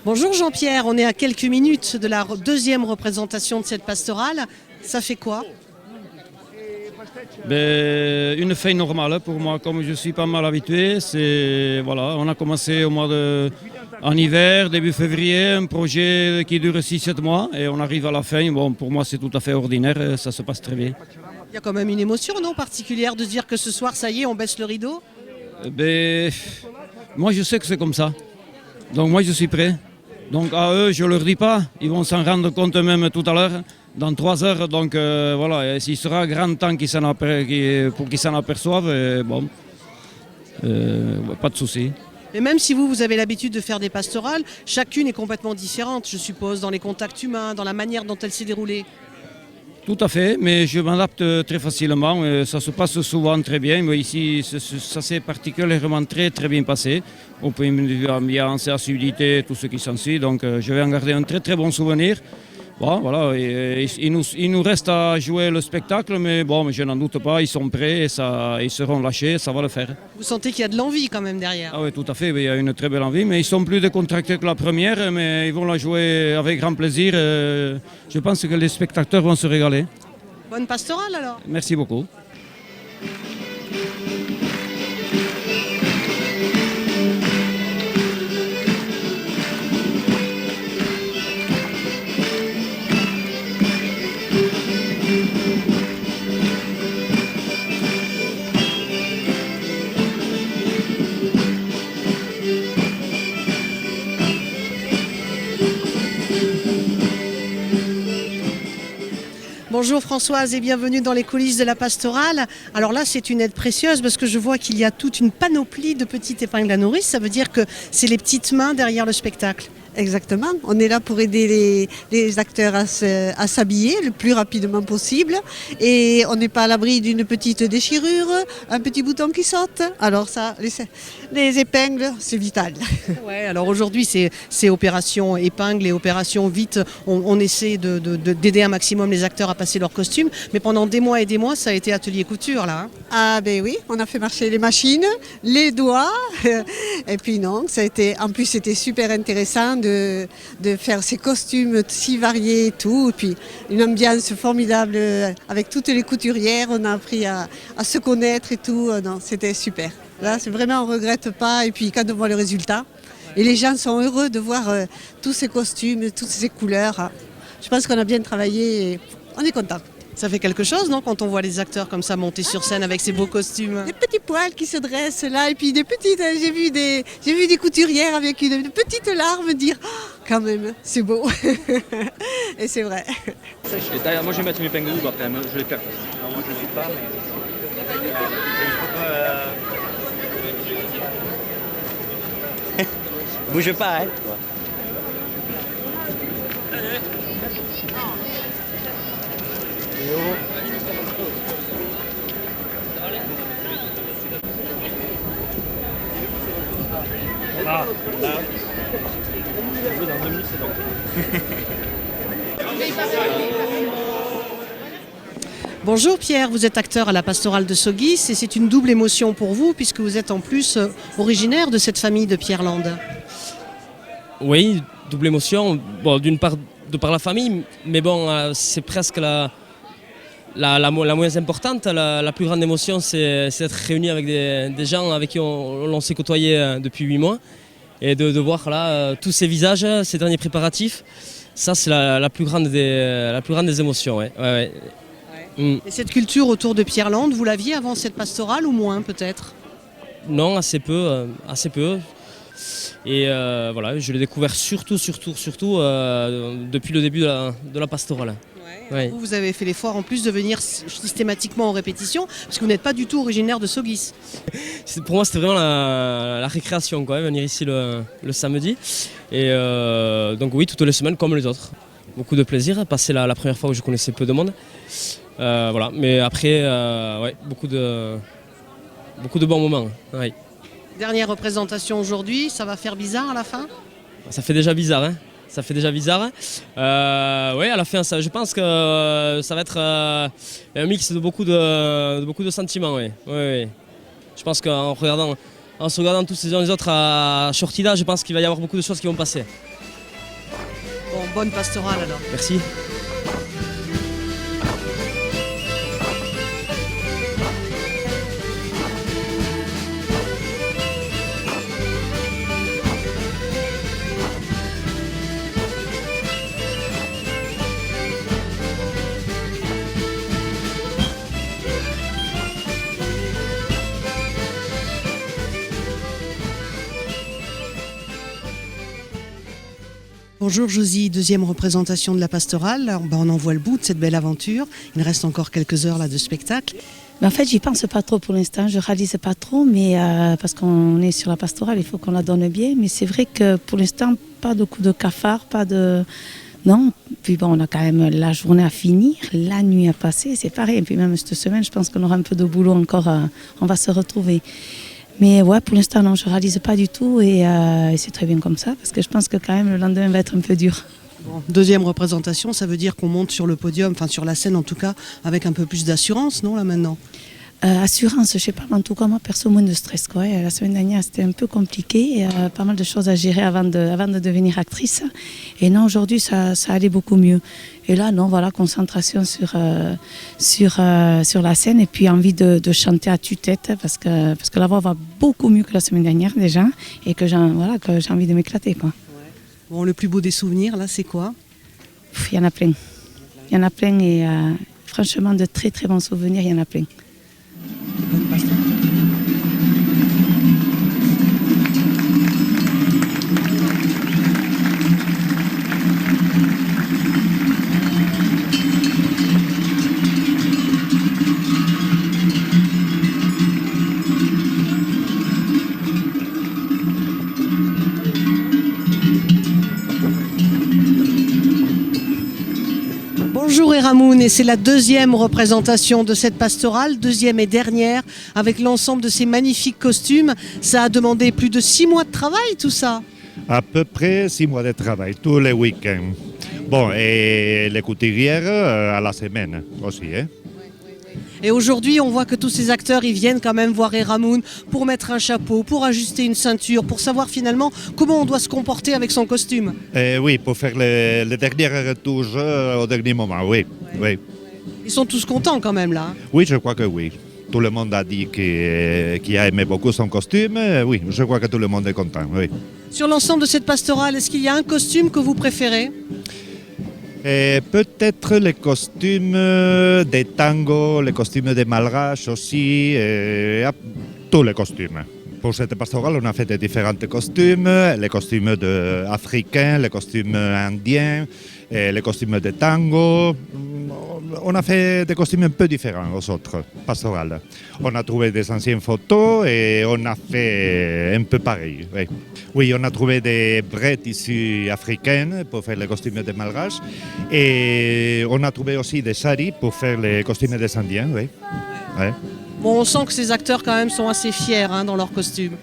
Bonjour Jean-Pierre, on est à quelques minutes de la deuxième représentation de cette pastorale. Ça fait quoi? Une feuille normale pour moi, comme je suis pas mal habitué. Voilà, on a commencé en hiver, début février, un projet qui dure 6-7 mois et on arrive à la fin. Bon, pour moi c'est tout à fait ordinaire, ça se passe très bien. Il y a quand même une émotion non particulière de se dire que ce soir, ça y est, on baisse le rideau? Moi je sais que c'est comme ça, donc moi je suis prêt. Donc à eux, je ne leur dis pas, ils vont s'en rendre compte même tout à l'heure, dans 3 heures. Donc voilà, il sera grand temps pour qu'ils s'en aperçoivent. Pas de souci. Mais même si vous avez l'habitude de faire des pastorales, chacune est complètement différente, je suppose, dans les contacts humains, dans la manière dont elle s'est déroulée. Tout à fait, mais je m'adapte très facilement. Ça se passe souvent très bien. Mais ici, ça s'est particulièrement très bien passé. Au point de vue ambiance, assiduité, tout ce qui s'ensuit. Donc je vais en garder un très bon souvenir. Bon, voilà, il nous reste à jouer le spectacle, mais bon, je n'en doute pas, ils sont prêts, ils seront lâchés, ça va le faire. Vous sentez qu'il y a de l'envie quand même derrière? Ah oui, tout à fait, il y a une très belle envie, mais ils sont plus décontractés que la première, mais ils vont la jouer avec grand plaisir. Je pense que les spectateurs vont se régaler. Bonne pastorale alors. Merci beaucoup. Bonjour Françoise et bienvenue dans les coulisses de la pastorale. Alors là c'est une aide précieuse parce que je vois qu'il y a toute une panoplie de petites épingles à nourrice. Ça veut dire que c'est les petites mains derrière le spectacle. Exactement, on est là pour aider les acteurs à s'habiller le plus rapidement possible et on n'est pas à l'abri d'une petite déchirure, un petit bouton qui saute. Alors ça, les épingles, c'est vital. Ouais, alors aujourd'hui c'est opération épingle et opération vite. On essaie d'aider un maximum les acteurs à passer leur costume, mais pendant des mois et des mois ça a été atelier couture là. Ah ben oui, on a fait marcher les machines, les doigts et puis non, en plus c'était super intéressant de faire ces costumes si variés et tout. Et puis une ambiance formidable avec toutes les couturières. On a appris à se connaître et tout. Non, c'était super. Là, c'est vraiment, on ne regrette pas. Et puis quand on voit le résultat, et les gens sont heureux de voir tous ces costumes, toutes ces couleurs. Je pense qu'on a bien travaillé et on est content. Ça fait quelque chose, non, quand on voit les acteurs comme ça monter sur scène avec ces beaux costumes? Des petits poils qui se dressent là, et puis des petites. J'ai vu des couturières avec une petite larme dire oh, quand même, c'est beau. Et c'est vrai. Moi je vais mettre une épingle double après, je les perds. Alors, moi je ne suis pas, mais. Bouge pas, hein. Ah, là. Dans 2 minutes, c'est bon. Bonjour Pierre, vous êtes acteur à la pastorale de Sogis et c'est une double émotion pour vous puisque vous êtes en plus originaire de cette famille de Pierre-Land. Oui, double émotion, bon, d'une part de par la famille, mais bon, c'est presque la moins importante. La plus grande émotion, c'est d'être réuni avec des gens avec qui on s'est côtoyé depuis 8 mois et de voir là tous ces visages, ces derniers préparatifs. Ça, c'est la plus grande des émotions. Ouais. Ouais. Et cette culture autour de Pierre-Land, vous l'aviez avant cette pastorale ou moins peut-être? Non, assez peu. Et voilà, je l'ai découvert surtout depuis le début de la pastorale. Ouais. Vous avez fait l'effort en plus de venir systématiquement en répétition, parce que vous n'êtes pas du tout originaire de Sogis. Pour moi, c'était vraiment la récréation, quoi, venir ici le samedi. Et donc oui, toutes les semaines comme les autres. Beaucoup de plaisir, passer la première fois où je connaissais peu de monde. Voilà, mais après, ouais, beaucoup de bons moments. Ouais. Dernière représentation aujourd'hui, ça va faire bizarre à la fin? Ça fait déjà bizarre, hein. Ça fait déjà bizarre. Oui, à la fin, je pense que ça va être un mix de beaucoup de sentiments. Oui. Je pense qu'en se regardant tous les uns les autres à Shortida, je pense qu'il va y avoir beaucoup de choses qui vont passer. bonne pastorale alors. Merci. Bonjour Josie, deuxième représentation de la pastorale. Alors, on en voit le bout de cette belle aventure. Il reste encore quelques heures là de spectacle. En fait, j'y pense pas trop pour l'instant, je réalise pas trop, mais parce qu'on est sur la pastorale, il faut qu'on la donne bien. Mais c'est vrai que pour l'instant, pas de coup de cafard, pas de... Non, puis bon, on a quand même la journée à finir, la nuit à passer, c'est pareil. Et puis même cette semaine, je pense qu'on aura un peu de boulot encore, on va se retrouver. Mais ouais, pour l'instant, non, je réalise pas du tout et c'est très bien comme ça, parce que je pense que quand même le lendemain va être un peu dur. Bon, deuxième représentation, ça veut dire qu'on monte sur le podium, enfin sur la scène en tout cas, avec un peu plus d'assurance, non, là maintenant? Assurance, je sais pas, mais en tout cas, moi, perso, moins de stress, quoi. La semaine dernière, c'était un peu compliqué, pas mal de choses à gérer avant de devenir actrice. Et non, aujourd'hui, ça allait beaucoup mieux. Et là, non, voilà, concentration sur la scène et puis envie de chanter à tue-tête parce que la voix va beaucoup mieux que la semaine dernière déjà et que j'ai envie de m'éclater, quoi. Bon, le plus beau des souvenirs, là, c'est quoi? Il y en a plein. Il y en a plein et franchement, de très très bons souvenirs, il y en a plein. Bonjour Eramoun, et c'est la deuxième représentation de cette pastorale, deuxième et dernière, avec l'ensemble de ces magnifiques costumes. Ça a demandé plus de 6 mois de travail, tout ça? À peu près 6 mois de travail, tous les week-ends. Bon, et les couturières à la semaine aussi. Hein. Et aujourd'hui, on voit que tous ces acteurs, ils viennent quand même voir Eramoun pour mettre un chapeau, pour ajuster une ceinture, pour savoir finalement comment on doit se comporter avec son costume. Oui, pour faire les dernières retouches au dernier moment, oui, oui. Ils sont tous contents quand même là. Oui, je crois que oui. Tout le monde a dit qu'il a aimé beaucoup son costume. Oui, je crois que tout le monde est content, oui. Sur l'ensemble de cette pastorale, est-ce qu'il y a un costume que vous préférez? Et peut-être les costumes des tangos, les costumes des malgaches aussi, tous les costumes. Pour cette pastorale, on a fait des différents costumes, les costumes africains, les costumes indiens, les costumes de tango. On a fait des costumes un peu différents aux autres pastorales. On a trouvé des anciennes photos et on a fait un peu pareil. Oui, oui, on a trouvé des vrais tissus africains pour faire les costumes des malgaches et on a trouvé aussi des saris pour faire les costumes des indiens. Oui. Oui. Bon, on sent que ces acteurs quand même sont assez fiers dans leurs costumes.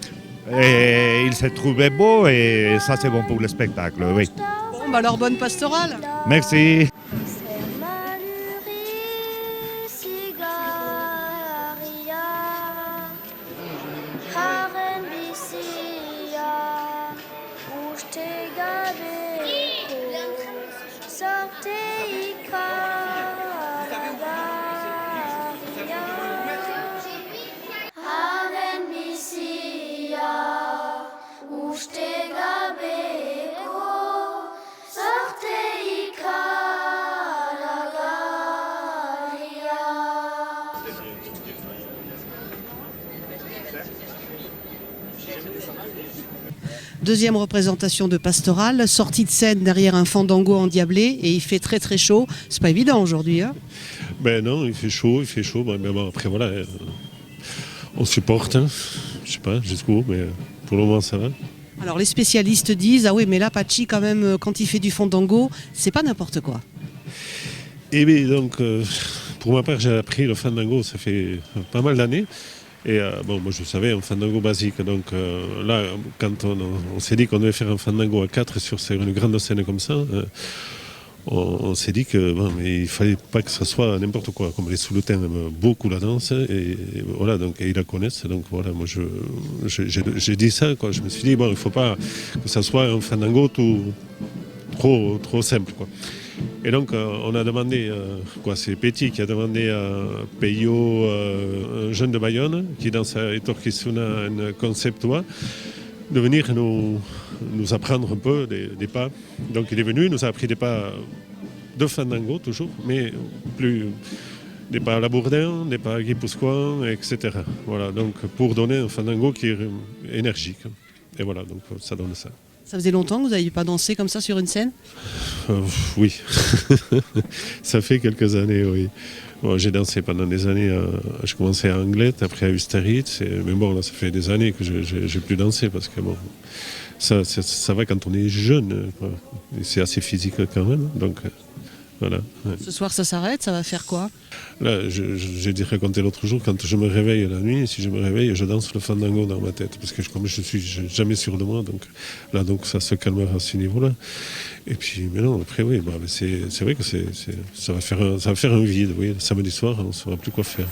Et ils se trouvaient beaux et ça c'est bon pour le spectacle, oui. Bon, bah alors bonne pastorale. Merci. Deuxième représentation de pastorale, sortie de scène derrière un fandango endiablé et il fait très très chaud. C'est pas évident aujourd'hui. Hein? Ben non, il fait chaud. Mais bon, après voilà, on supporte. Hein. Je sais pas jusqu'où, mais pour le moment ça va. Alors les spécialistes disent, ah oui mais là Pachi quand même quand il fait du fandango, c'est pas n'importe quoi. Et bien donc, pour ma part j'ai appris le fandango, ça fait pas mal d'années. Et bon, moi je savais un fandango basique, donc là quand on s'est dit qu'on devait faire un fandango à 4 sur une grande scène comme ça, on s'est dit que bon, mais il fallait pas que ça soit n'importe quoi, comme les Souloutains aiment beaucoup la danse, et voilà, donc et ils la connaissent, donc voilà, moi j'ai dit ça, quoi. Je me suis dit bon, il faut pas que ça soit un fandango tout trop simple, quoi. Et donc on a demandé, c'est Petit qui a demandé à Peyo, un jeune de Bayonne, qui danse à Etorkizuna un conceptua, de venir nous apprendre un peu des pas. Donc il est venu, il nous a appris des pas de fandango toujours, mais des pas à la Bourdin, des pas à guipuscoan, etc. Voilà, donc pour donner un fandango qui est énergique. Et voilà, donc ça donne ça. Ça faisait longtemps que vous n'aviez pas dansé comme ça sur une scène? Oui, ça fait quelques années, oui. Bon, j'ai dansé pendant des années, je commençais à Anglette, après à Ustaritz, mais bon, là, ça fait des années que je n'ai plus dansé, parce que bon, ça va quand on est jeune, quoi. Et c'est assez physique quand même, donc voilà. Ouais. Ce soir, ça s'arrête, ça va faire quoi? Là, j'ai dit raconter l'autre jour, quand je me réveille la nuit, si je me réveille, je danse le fandango dans ma tête, parce que comme je suis jamais sûr de moi, donc là, donc ça se calmera à ce niveau-là. Et puis, mais non, après, oui, c'est vrai que ça va faire un vide, oui. Le samedi soir, on ne saura plus quoi faire.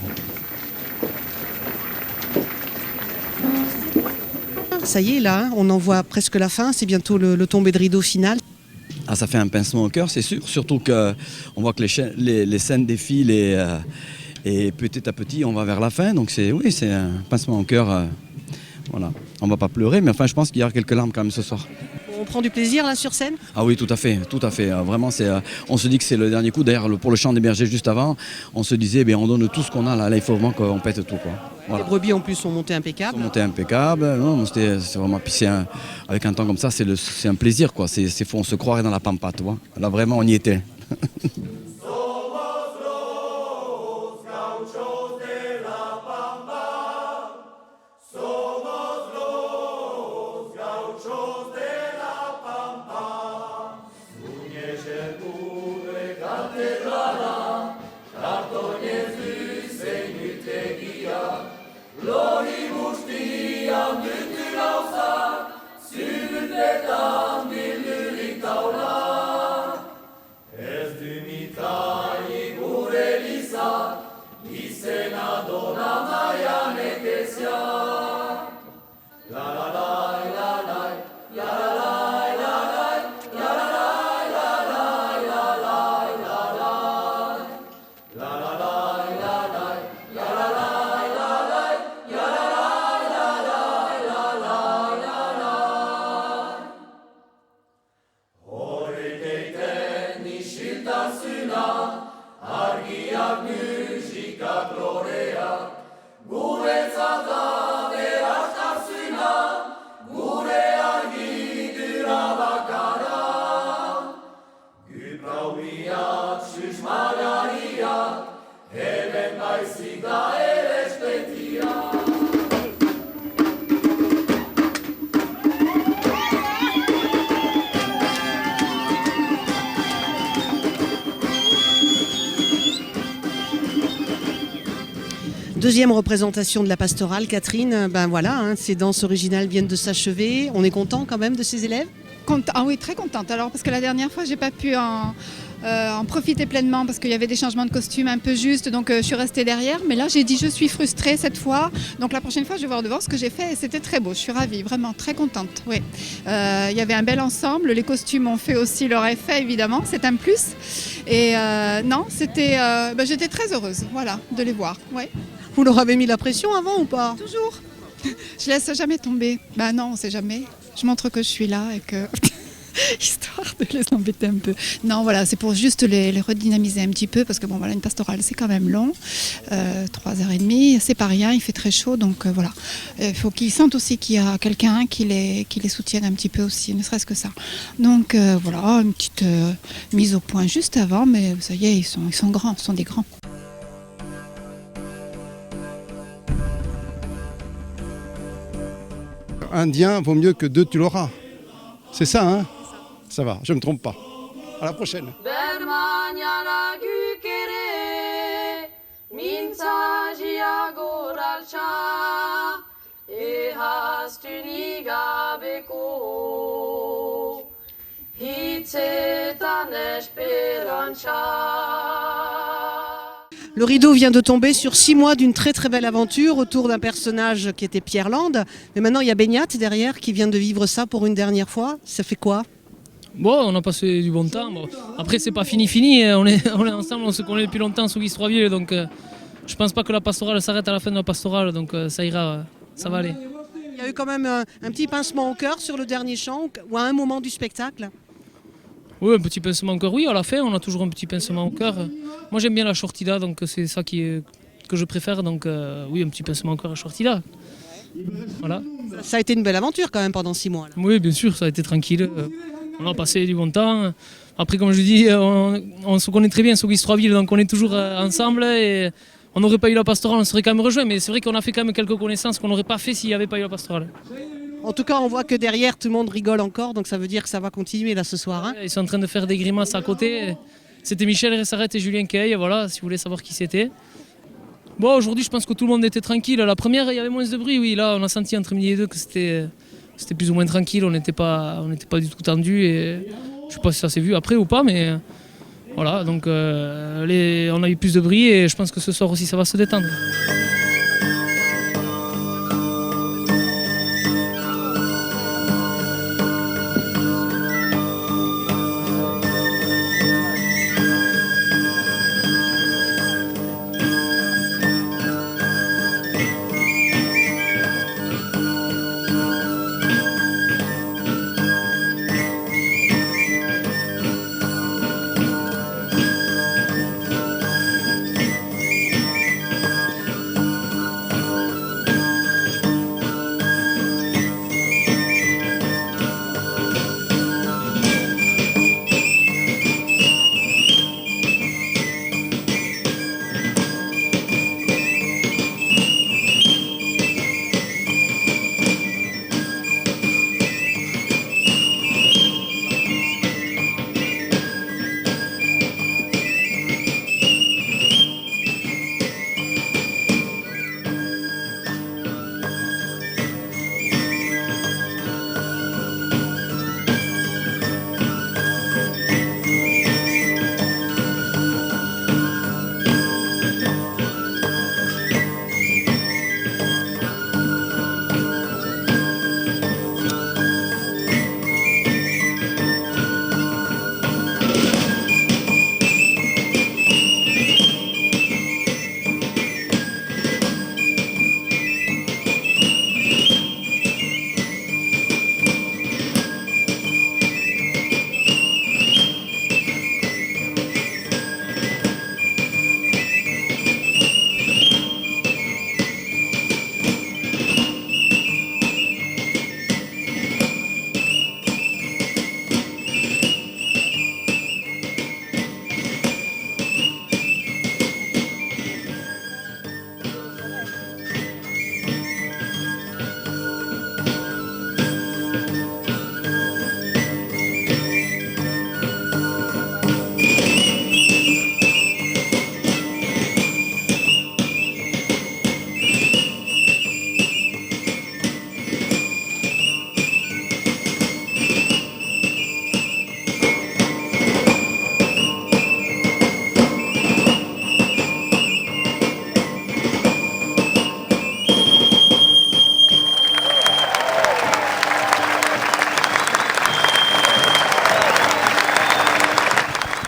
Ça y est, là, hein, on en voit presque la fin, c'est bientôt le tombé de rideau final. Ah, ça fait un pincement au cœur, c'est sûr. Surtout qu'on voit que les scènes défilent et petit à petit, on va vers la fin. Donc c'est un pincement au cœur. Voilà. On ne va pas pleurer, mais enfin, je pense qu'il y aura quelques larmes quand même ce soir. On prend du plaisir là sur scène? Ah oui, tout à fait. Vraiment, on se dit que c'est le dernier coup. D'ailleurs, pour le chant des bergers juste avant, on se disait, on donne tout ce qu'on a là. Là, il faut vraiment qu'on pète tout, quoi. Voilà. Les brebis en plus sont montées impeccables. Non, c'est vraiment. Puis avec un temps comme ça, c'est un plaisir, quoi. On se croirait dans la pampa, tu vois. Là, vraiment, on y était. Deuxième représentation de la pastorale, Catherine. Voilà, hein, ces danses originales viennent de s'achever. On est content quand même de ces élèves? Ah oui, très contente. Alors parce que la dernière fois, j'ai pas pu en profiter pleinement parce qu'il y avait des changements de costume un peu justes, donc je suis restée derrière. Mais là, j'ai dit je suis frustrée cette fois. Donc la prochaine fois, je vais voir devant ce que j'ai fait et c'était très beau. Je suis ravie, vraiment très contente. Oui. Il y avait un bel ensemble. Les costumes ont fait aussi leur effet, évidemment. C'est un plus. Et non, j'étais très heureuse, voilà, de les voir. Ouais. Vous leur avez mis la pression avant ou pas? Toujours. Je laisse jamais tomber. Non, on sait jamais. Je montre que je suis là et que... histoire de les embêter un peu. Non, voilà, c'est pour juste les redynamiser un petit peu parce que bon, voilà, une pastorale, c'est quand même long. 3h30, c'est pas rien, il fait très chaud, donc voilà. Il faut qu'ils sentent aussi qu'il y a quelqu'un qui les soutienne un petit peu aussi, ne serait-ce que ça. Donc voilà, une petite mise au point juste avant, mais ça y est, ils sont grands, ce sont des grands. Indien vaut mieux que 2 tu l'auras. C'est ça, hein? Ça va, je ne me trompe pas. À la prochaine. Le rideau vient de tomber sur 6 mois d'une très très belle aventure autour d'un personnage qui était Pierre Land. Mais maintenant il y a Beignat derrière qui vient de vivre ça pour une dernière fois. Ça fait quoi? Bon, on a passé du bon temps. Bon. Après, c'est pas fini. On est ensemble, on se connaît depuis longtemps sous Guy Stroiville, donc je pense pas que la pastorale s'arrête à la fin de la pastorale, donc ça ira, ça va aller. Il y a eu quand même un petit pincement au cœur sur le dernier chant ou à un moment du spectacle. Oui, un petit pincement au cœur, oui, à la fin, on a toujours un petit pincement au cœur. Moi, j'aime bien la shortida, donc c'est ça que je préfère, donc oui, un petit pincement au cœur à shortida. Voilà. Ça a été une belle aventure quand même pendant 6 mois. Là. Oui, bien sûr, ça a été tranquille. On a passé du bon temps. Après, comme je dis, on se connaît très bien sur Guy Stroiville, donc on est toujours ensemble et on n'aurait pas eu la pastorale, on serait quand même rejoints. Mais c'est vrai qu'on a fait quand même quelques connaissances qu'on n'aurait pas fait s'il n'y avait pas eu la pastorale. En tout cas, on voit que derrière, tout le monde rigole encore, donc ça veut dire que ça va continuer là ce soir. Hein. Ils sont en train de faire des grimaces à côté. C'était Michel Ressarette et Julien Kay, voilà, si vous voulez savoir qui c'était. Bon, aujourd'hui, je pense que tout le monde était tranquille. La première, il y avait moins de bruit, oui. Là, on a senti entre midi et deux que c'était plus ou moins tranquille. On n'était pas du tout tendu. Et je ne sais pas si ça s'est vu après ou pas, mais voilà. Donc, on a eu plus de bruit et je pense que ce soir aussi, ça va se détendre.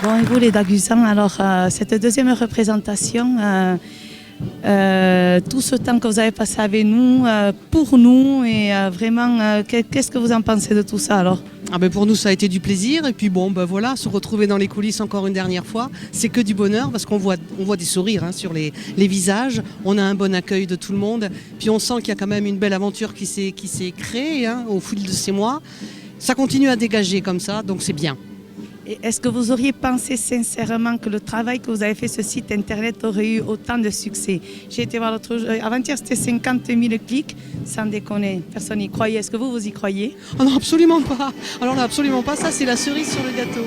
Bon, et vous les Dagusans, alors cette deuxième représentation, tout ce temps que vous avez passé avec nous, pour nous, et vraiment, qu'est-ce que vous en pensez de tout ça alors? Pour nous, ça a été du plaisir. Et puis bon, voilà, se retrouver dans les coulisses encore une dernière fois, c'est que du bonheur parce qu'on voit des sourires sur les visages. On a un bon accueil de tout le monde. Puis on sent qu'il y a quand même une belle aventure qui s'est créée au fil de ces mois. Ça continue à dégager comme ça, donc c'est bien. Et est-ce que vous auriez pensé sincèrement que le travail que vous avez fait sur ce site internet aurait eu autant de succès? J'ai été voir l'autre jour, avant-hier c'était 50 000 clics, sans déconner, personne n'y croyait. Est-ce que vous y croyez? Oh non, absolument pas. Alors là, absolument pas, ça c'est la cerise sur le gâteau.